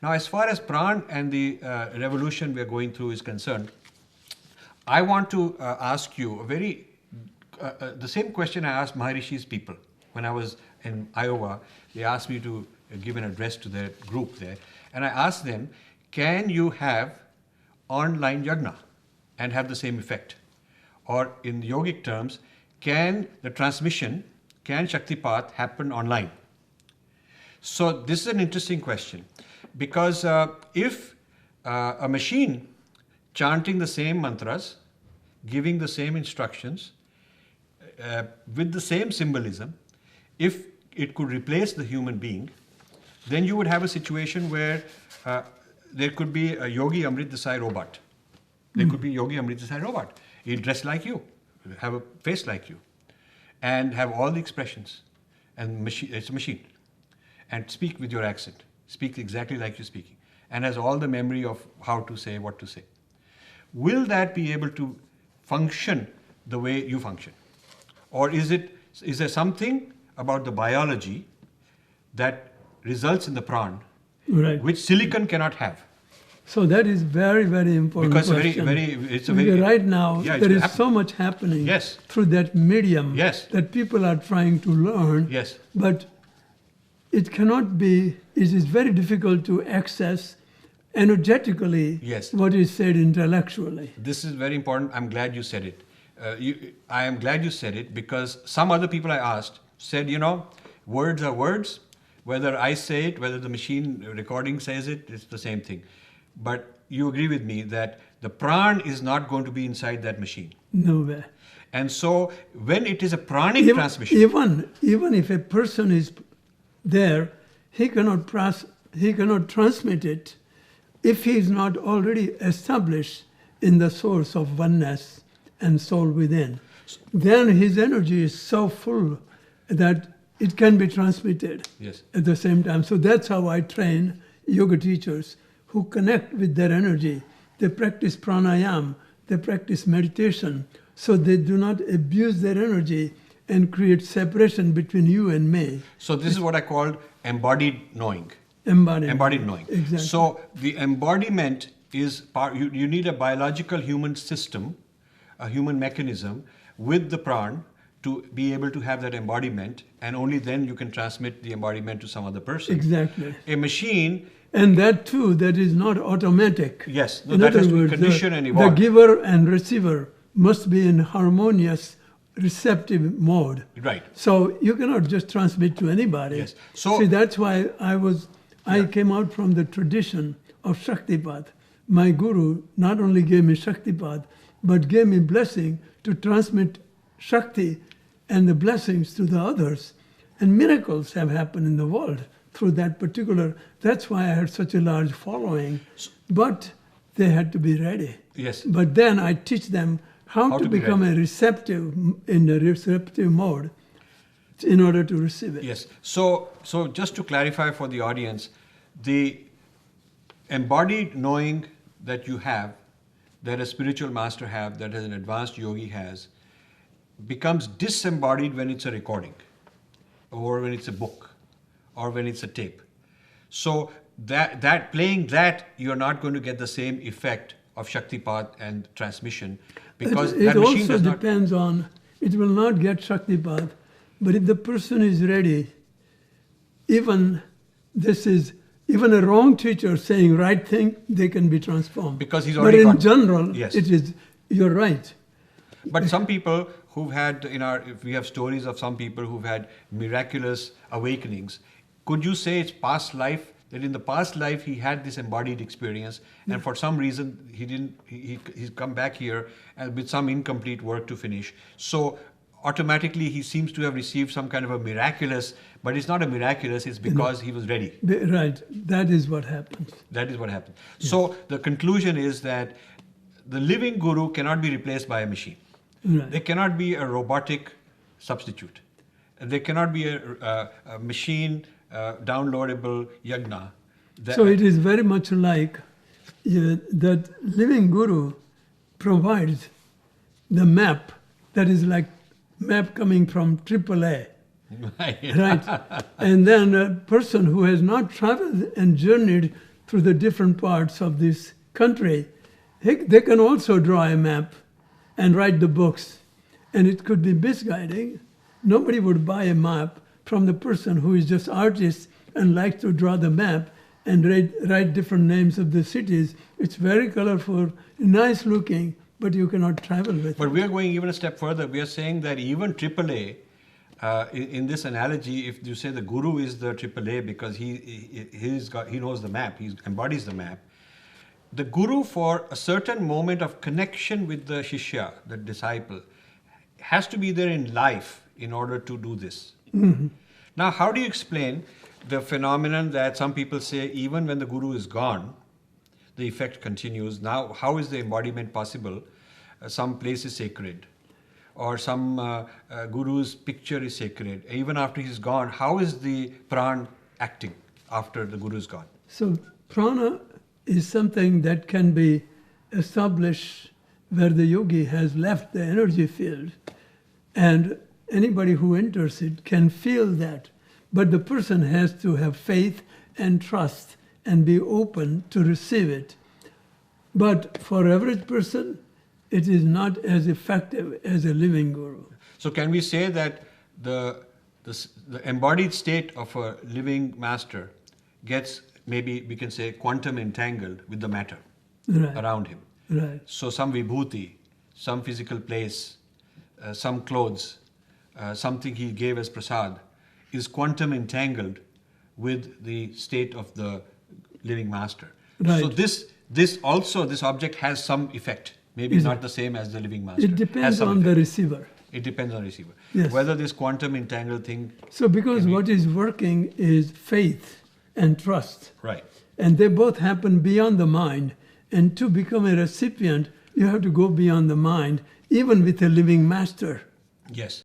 Now, as far as Pran and the revolution we are going through is concerned, I want to ask you the same question I asked Maharishi's people. When I was in Iowa, they asked me to give an address to their group there. And I asked them, can you have online yagna and have the same effect? Or in yogic terms, can Shaktipat happen online? So this is an interesting question, because if a machine chanting the same mantras, giving the same instructions, with the same symbolism, if it could replace the human being, then you would have a situation where there could be a Yogi Amrit Desai robot. There could be Yogi Amrit Desai robot. He'll dress like you, have a face like you, and have all the expressions. And it's a machine. And speak with your accent. Speak exactly like you're speaking. And has all the memory of how to say, what to say. Will that be able to function the way you function? Or is there something about the biology that results in the Pran, right, which silicon cannot have? So that is very, very important because question. Right now, there is so much happening through that medium that people are trying to learn. But it cannot be, it is very difficult to access energetically what is said intellectually. This is very important. I'm glad you said it. I am glad you said it, because some other people I asked said, words are words. Whether I say it, whether the machine recording says it, it's the same thing. But you agree with me that the Pran is not going to be inside that machine. No way. And so when it is a pranic transmission... Even if a person is there, he cannot transmit it if he is not already established in the source of oneness and soul within. Then his energy is so full that it can be transmitted at the same time. So that's how I train yoga teachers who connect with their energy. They practice pranayam, they practice meditation, so they do not abuse their energy and create separation between you and me. So this is what I called embodied knowing. Embodied knowing. Exactly. So the embodiment is you need a biological human system, a human mechanism with the Pran to be able to have that embodiment, and only then you can transmit the embodiment to some other person. Exactly. A machine... And that too, that is not automatic. Yes, in other words, condition and evolve. The giver and receiver must be in harmonious, receptive mode. Right. So you cannot just transmit to anybody. Yes. So, see, that's why I came out from the tradition of Shaktipat. My guru not only gave me Shaktipat, but gave me blessing to transmit Shakti and the blessings to the others. And miracles have happened in the world through that particular, that's why I had such a large following. But they had to be ready. Yes. But then I teach them how to become in a receptive mode in order to receive it. Yes. So just to clarify for the audience, the embodied knowing that you have, that a spiritual master have, that an advanced yogi has, becomes disembodied when it's a recording, or when it's a book, or when it's a tape. So that playing that, you're not going to get the same effect of Shaktipat and transmission, because it also depends on, it will not get Shaktipat, but if the person is ready, even a wrong teacher saying right thing, they can be transformed. Because he's already But in general, you're right. But some people who've had, we have stories of some people who've had miraculous awakenings. Could you say it's past life, that in the past life he had this embodied experience, and for some reason he's come back here and with some incomplete work to finish. So automatically he seems to have received some kind of a miraculous, but it's not a miraculous, it's because he was ready. Right, that is what happens. That is what happened. Yes. So the conclusion is that the living guru cannot be replaced by a machine. Right. There cannot be a robotic substitute. There cannot be a machine downloadable yagna. So it is very much like that living guru provides the map that is like map coming from AAA. Right. And then a person who has not traveled and journeyed through the different parts of this country, they can also draw a map and write the books. And it could be misguiding. Nobody would buy a map from the person who is just artist and likes to draw the map and write different names of the cities. It's very colorful, nice looking, but you cannot travel with it. But we are going even a step further. We are saying that even AAA, in this analogy, if you say the guru is the AAA because he knows the map, he embodies the map, the guru for a certain moment of connection with the shishya, the disciple, has to be there in life in order to do this. Mm-hmm. Now, how do you explain the phenomenon that some people say even when the guru is gone, the effect continues? Now, how is the embodiment possible? Some place is sacred, or some guru's picture is sacred. Even after he's gone, how is the pran acting after the guru is gone? So prana is something that can be established where the yogi has left the energy field, and anybody who enters it can feel that. But the person has to have faith and trust and be open to receive it. But for average person, it is not as effective as a living guru. So can we say that the embodied state of a living master gets, maybe we can say, quantum entangled with the matter around him? Right. So some vibhuti, some physical place, some clothes, something he gave as prasad, is quantum entangled with the state of the living master. Right. So this object has some effect. Maybe not the same as the living master. It depends on the receiver. It depends on the receiver. Yes. Whether this quantum entangled thing... So because what is working is faith and trust. Right. And they both happen beyond the mind. And to become a recipient, you have to go beyond the mind, even with a living master. Yes.